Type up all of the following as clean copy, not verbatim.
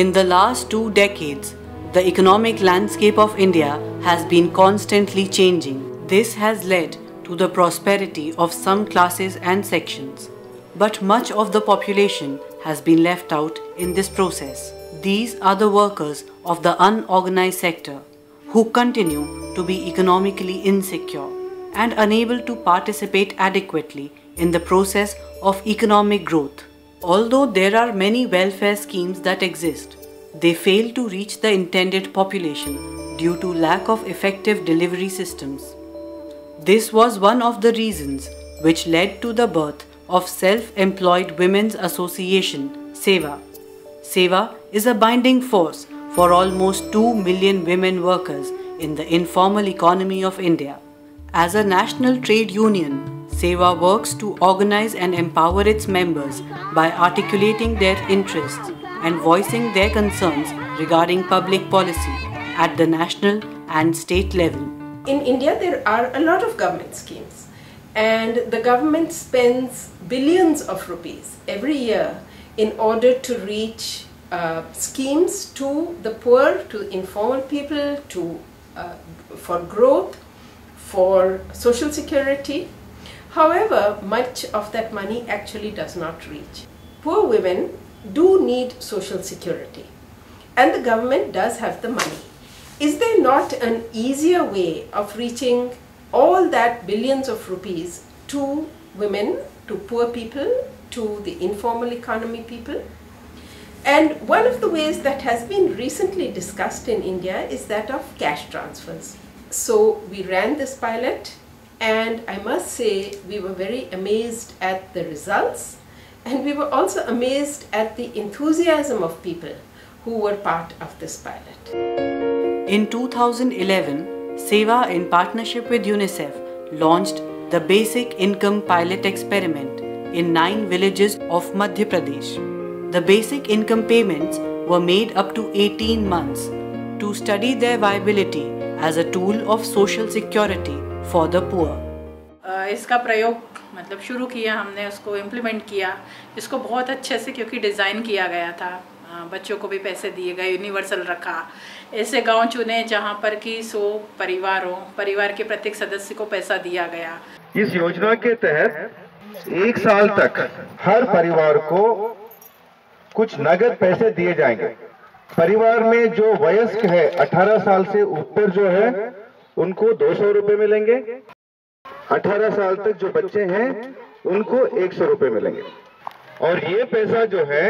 In the last 2 decades, the economic landscape of India has been constantly changing. This has led to the prosperity of some classes and sections. But much of the population has been left out in this process. These are the workers of the unorganized sector who continue to be economically insecure and unable to participate adequately in the process of economic growth. Although there are many welfare schemes that exist, they fail to reach the intended population due to lack of effective delivery systems. This was one of the reasons which led to the birth of Self-Employed Women's Association, SEWA. SEWA is a binding force for almost 2 million women workers in the informal economy of India. As a national trade union, SEWA works to organize and empower its members by articulating their interests and voicing their concerns regarding public policy at the national and state level. In India, there are a lot of government schemes, and the government spends billions of rupees every year in order to reach schemes to the poor, to informal people, for growth, for social security. However, much of that money actually does not reach. Poor women do need social security, and the government does have the money. Is there not an easier way of reaching all that billions of rupees to women, to poor people, to the informal economy people? And one of the ways that has been recently discussed in India is that of cash transfers. So we ran this pilot, and I must say we were very amazed at the results, and we were also amazed at the enthusiasm of people who were part of this pilot. In 2011, SEWA in partnership with UNICEF launched the Basic Income Pilot Experiment in 9 villages of Madhya Pradesh. The basic income payments were made up to 18 months to study their viability as a tool of social security for the poor. इसका प्रयोग मतलब शुरू किया हमने, उसको implement किया, इसको बहुत अच्छे से क्योंकि डिज़ाइन किया गया था, बच्चों को भी पैसे दिए गए, यूनिवर्सल रखा। ऐसे गांव चुने जहां पर कि 100 परिवार हो, परिवार के प्रत्येक सदस्य को पैसा दिया गया। इस योजना के तहत 1 साल तक हर परिवार को कुछ नगद पैसे दिए जाएंगे। परिवार में जो वयस्क है 18 साल से ऊपर जो है उनको 200 रुपए मिलेंगे, 18 साल तक जो बच्चे हैं उनको 100 रुपए मिलेंगे। और ये पैसा जो है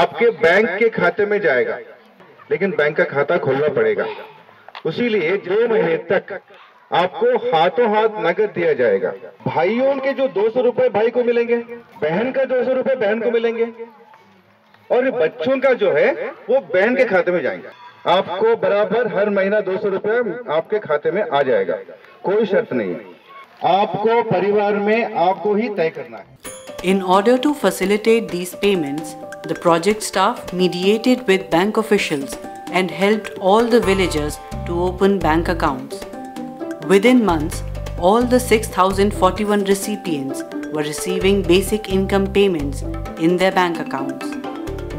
आपके बैंक के खाते में जाएगा, लेकिन बैंक का खाता खोलना पड़ेगा। इसीलिए 2 महीने तक आपको हाथों हाथ नगद दिया जाएगा। भाइयों के जो 200 रुपए भाई को मिलेंगे, बहन का 200 रुपए बहन को मिलेंगे, और बच्चों का जो है वो बहन के खाते में जाएंगे। आपको बराबर हर महीना 200 रुपए आपके खाते में आ जाएगा, कोई शर्त नहीं है। आपको परिवार में आपको ही तय करना है। In order to facilitate these payments, the project staff mediated with bank officials and helped all the villagers to open bank accounts. Within months, all the 6,041 recipients were receiving basic income payments in their bank accounts.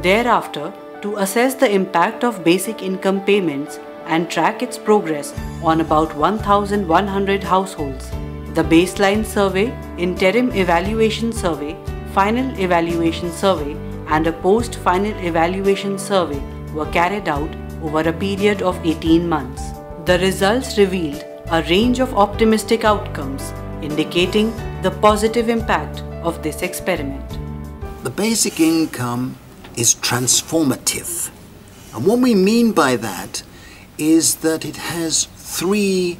Thereafter, to assess the impact of basic income payments and track its progress on about 1,100 households, the baseline survey, interim evaluation survey, final evaluation survey, and a post-final evaluation survey were carried out over a period of 18 months. The results revealed a range of optimistic outcomes, indicating the positive impact of this experiment. The basic income is transformative. And what we mean by that is that it has 3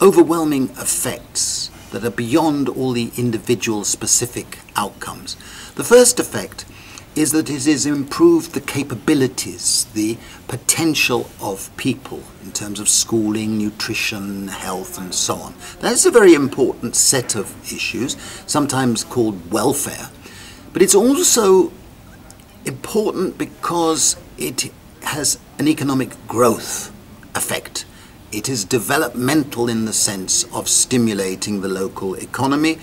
overwhelming effects that are beyond all the individual specific outcomes. The first effect is that it has improved the capabilities, the potential of people in terms of schooling, nutrition, health and so on. That's a very important set of issues, sometimes called welfare. But it's also important because it has an economic growth effect. It is developmental in the sense of stimulating the local economy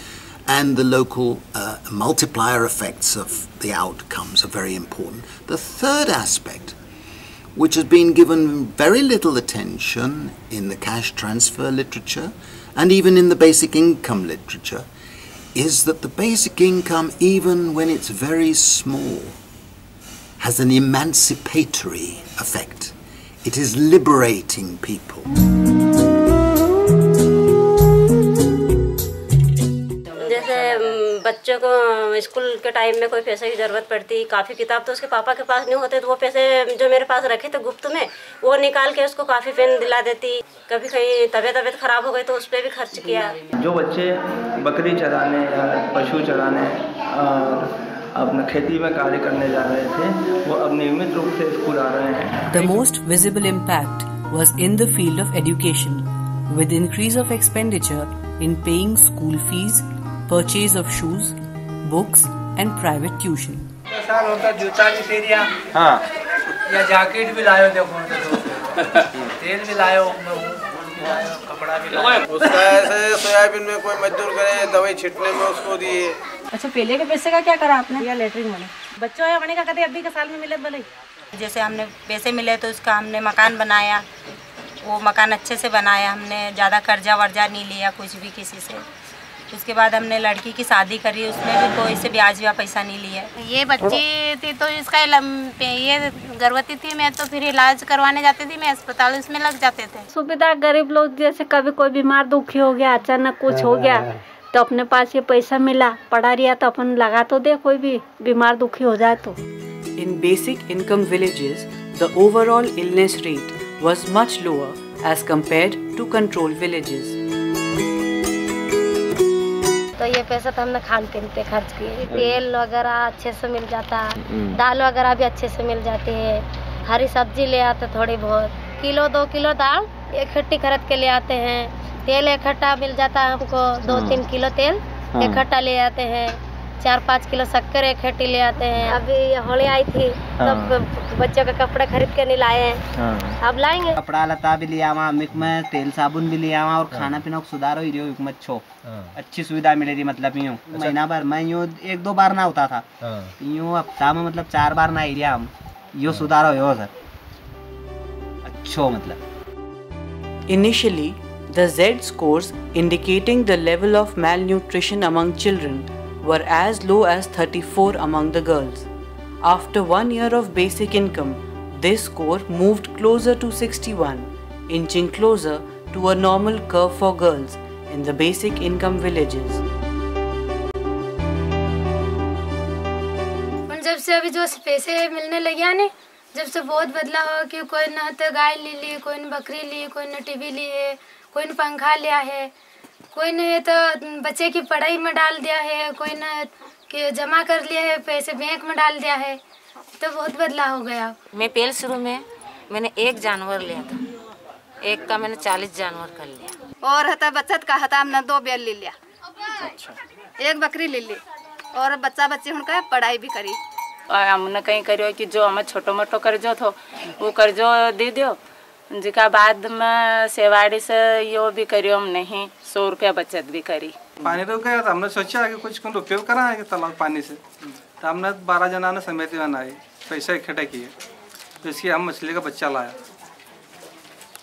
and the local multiplier effects of the outcomes are very important. The third aspect, which has been given very little attention in the cash transfer literature and even in the basic income literature, is that the basic income, even when it's very small, has an emancipatory effect. It is liberating people. बच्चों को school के time में कोई पैसे की ज़रूरत पड़ती, काफ़ी किताब तो उसके पापा के पास नहीं होते, तो वो पैसे जो मेरे पास रखे थे गुप्त में, वो निकाल के उसको काफ़ी पेन दिला देती। कभी कहीं तबीयत ख़राब हो गई तो उस पर भी खर्च किया। जो बच्चे बकरी चराने या पशु चराने और अपना खेती में कार्य करने जा रहे थे, वो अब नियमित रूप से स्कूल आ रहे हैं। The most visible impact was in the field of education, with increase of expenditure in paying school fees, purchase of shoes, books and private tuition. साल होता जूता भी सीरिया, हाँ, या जैकेट भी लायो, देखो तेल भी लायो, कपड़ा भी लायो। उसका ऐसे सोयाबीन में कोई मजदूर करे, दवाई छिटने में उसको दिए। अच्छा, पहले के पैसे का क्या करा आपने? या लेटरिन वाले बच्चों या बने का कदे अभी के साल में मिले भले। जैसे हमने पैसे मिले तो उसका हमने मकान बनाया, वो मकान अच्छे से बनाया हमने, ज़्यादा कर्जा वर्जा नहीं लिया कुछ भी किसी से। उसके बाद हमने लड़की की शादी करी, उसमें भी कोई से ब्याज या पैसा नहीं लिया। ये बच्ची थी तो इसका ये गर्भवती थी मैं, तो फिर इलाज करवाने जाती थी मैं अस्पताल, उसमें लग जाते थे। सुविधा गरीब लोग जैसे कभी कोई बीमार दुखी हो गया, अचानक कुछ हो गया तो अपने पास ये पैसा मिला, पड़ा रिया तो अपन लगा तो दे, कोई भी बीमार दुखी हो जाए तो। In basic income villages, the overall illness rate was much lower as compared to control villages. तो ये पैसा तो हमने खान पीन पे खर्च किए, तेल वगैरह अच्छे से मिल जाता, दाल वगैरह भी अच्छे से मिल जाती है, हरी सब्जी ले आते थोड़ी बहुत, किलो 2 किलो दाल इकट्ठी खरीद के ले आते हैं, तेल इकट्ठा मिल जाता है हमको, 2-3 किलो तेल इकट्ठा ले आते हैं, 4-5 किलो शक्कर इकट्ठी ले आते हैं। अभी होली आई थी तब बच्चों के कपड़े खरीद के नहीं लाए हैं, अब लाएंगे। कपड़ा लता भी लिया वहाँ, में तेल साबुन भी लिया वहाँ, और खाना पीना को सुधार हो रही हो, छो अच्छी सुविधा मिले रही। मतलब यूँ महीना भर मैं यूँ 1-2 बार ना होता था, यूँ हफ्ता में मतलब 4 बार ना आई रहा हम, यो सुधार हो सर अच्छो। मतलब Initially, the Z scores indicating the level of malnutrition among children were as low as 34 among the girls. After 1 year of basic income, this score moved closer to 61, inching closer to a normal curve for girls in the basic income villages. जब से अभी जो पैसे मिलने लगे ना, जब से बहुत बदलाव हो कि कोई न तो गाय ले ली, कोई न बकरी ली, कोई न टीवी ली है, कोई न पंखा लिया है, कोई ने तो बच्चे की पढ़ाई में डाल दिया है, कोई ने कि जमा कर लिया है पैसे बैंक में डाल दिया है, तो बहुत बदलाव हो गया। मैं पहले शुरू में मैंने 1 जानवर लिया था, एक का मैंने 40 जानवर कर लिया। और हता बचत का हता हमने 2 बैल ले लिया, 1 बकरी ले ली, और बच्चा बच्चे उनका पढ़ाई भी करी। और हमने कहीं करियो कि जो हमें छोटो मोटो कर्जो थो वो कर्जो दे दियो, जिका बाद में सेवाड़ी से यो भी करियो हम नहीं 100 रुपया बचत भी करी। पानी रुक गया तो हमने सोचा कि कुछ उपयोग करा है तालाब पानी से, तो हमने 12 जना ने समिति बनाई, पैसा इकट्ठा किए, तो इसकी हम मछली का बच्चा लाया,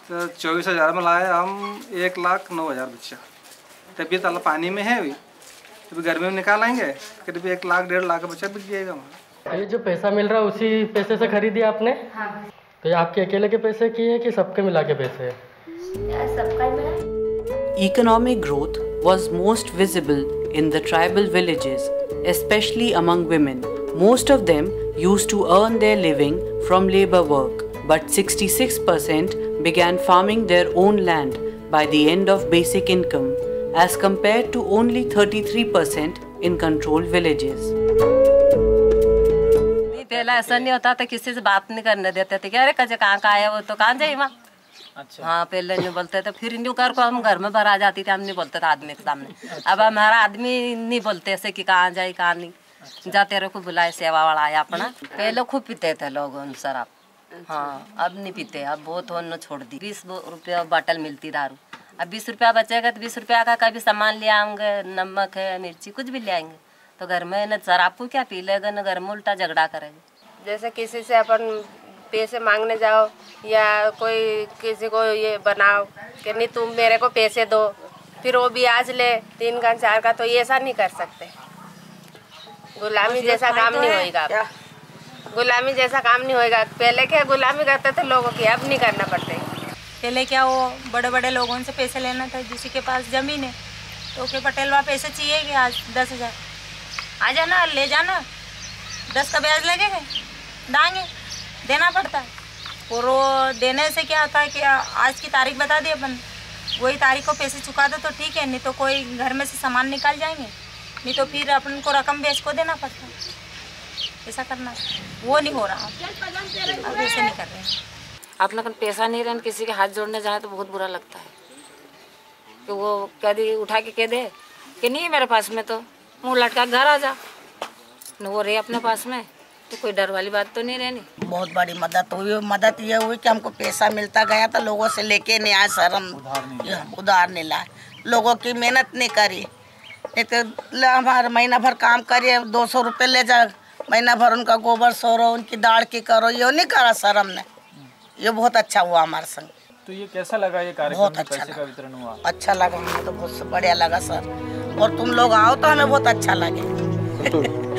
तो 24,000 में लाया हम 1,09,000 बच्चा। तब ये तालाब पानी में है, तो गर्मी में निकाल आएंगे, करीब 1 लाख 1.5 लाख का बच्चा बिक जाएगा हमारा। ये जो पैसा मिल रहा है उसी पैसे से खरीदी आपने? हाँ। तो ये आपके अकेले के पैसे की है कि सबके मिला के पैसे है? सबका ही मिला। Economic growth was most visible in the tribal villages, especially among women. Most of them used to earn their living from labor work, but 66% began farming their own land by the end of basic income, as compared to only 33% in controlled villages. पहला ऐसा नहीं होता था, किसी से बात नहीं करने देते थे, क्या अरे कजे कहाँ का आया वो तो कहाँ जाए वहाँ। अच्छा। हाँ पहले नहीं बोलते थे, फिर न्यू कर को हम घर में भरा जाती थी, हम नहीं बोलते थे आदमी के सामने। अब हमारा आदमी नहीं बोलते ऐसे कि कहाँ जाए कहाँ नहीं, जा तेरे को बुलाए सेवा वाला आया अपना। पहले खूब पीते थे लोग शराब, हाँ अब नहीं पीते, अब बहुत होने छोड़ दी। 20 रुपया बॉटल मिलती दारू, अब 20 रुपया बचेगा तो 20 रुपया का कभी सामान ले आएंगे, नमक है मिर्ची कुछ भी ले आएंगे, तो घर में न शराब को क्या पी लेगा, न घर में उल्टा झगड़ा करेगा। जैसे किसी से अपन पैसे मांगने जाओ या कोई किसी को ये बनाओ कि नहीं तुम मेरे को पैसे दो, फिर वो भी आज ले 3 का 4 का, तो ये ऐसा नहीं कर सकते। गुलामी जैसा काम नहीं होएगा, गुलामी जैसा काम नहीं होएगा। पहले क्या गुलामी करते थे लोगों की, अब नहीं करना पड़ते। पहले क्या वो बड़े बड़े लोगों से पैसे लेना था, किसी के पास जमीन है तो के पटेलवा पैसे चाहिए कि आज 10,000 आ जाना ले जाना, 10 का ब्याज लगेगा, दाएंगे देना पड़ता है। और वो देने से क्या होता है कि आज की तारीख बता दी अपन, वही तारीख को पैसे चुका दो तो ठीक है, नहीं तो कोई घर में से सामान निकाल जाएंगे, नहीं तो फिर अपन को रकम बेच को देना पड़ता है। ऐसा करना वो नहीं हो रहा, अब ऐसे नहीं कर रहे हैं। अपना कन पैसा नहीं रहने किसी के हाथ जोड़ने जाए तो बहुत बुरा लगता है कि वो कभी उठा के कह दे कि नहीं मेरे पास में, तो मुँह लटका घर आ जा, न वो रहे अपने पास में, तो कोई डर वाली बात तो नहीं रहनी। बहुत बड़ी मदद हुई। मदद ये हुई कि हमको पैसा मिलता गया तो लोगों से लेके नहीं आए सर, हम उधार नहीं लाए, लोगों की मेहनत नहीं करी, नहीं तो हमारा महीना भर काम करिए 200 रुपये ले जा, महीना भर उनका गोबर सोरो, उनकी दाढ़ की करो, ये नहीं करा सर हमने। ये बहुत अच्छा हुआ हमारे संग। तो ये कैसा लगा ये कार्यक्रम? बहुत अच्छा पैसे का वितरण हुआ, अच्छा लगा, हमें तो बहुत बढ़िया लगा सर, और तुम लोग आओ तो हमें बहुत अच्छा लगे।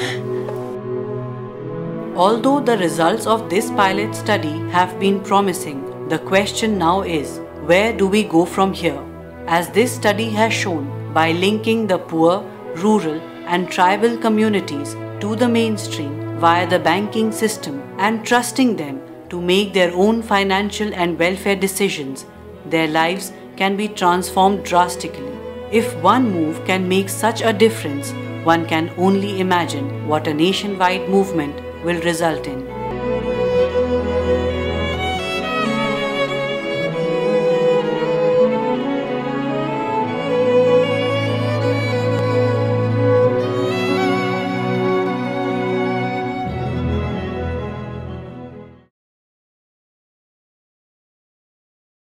Although the results of this pilot study have been promising, the question now is, where do we go from here? As this study has shown, by linking the poor, rural and tribal communities to the mainstream via the banking system and trusting them to make their own financial and welfare decisions, their lives can be transformed drastically. If one move can make such a difference, one can only imagine what a nationwide movement will result in.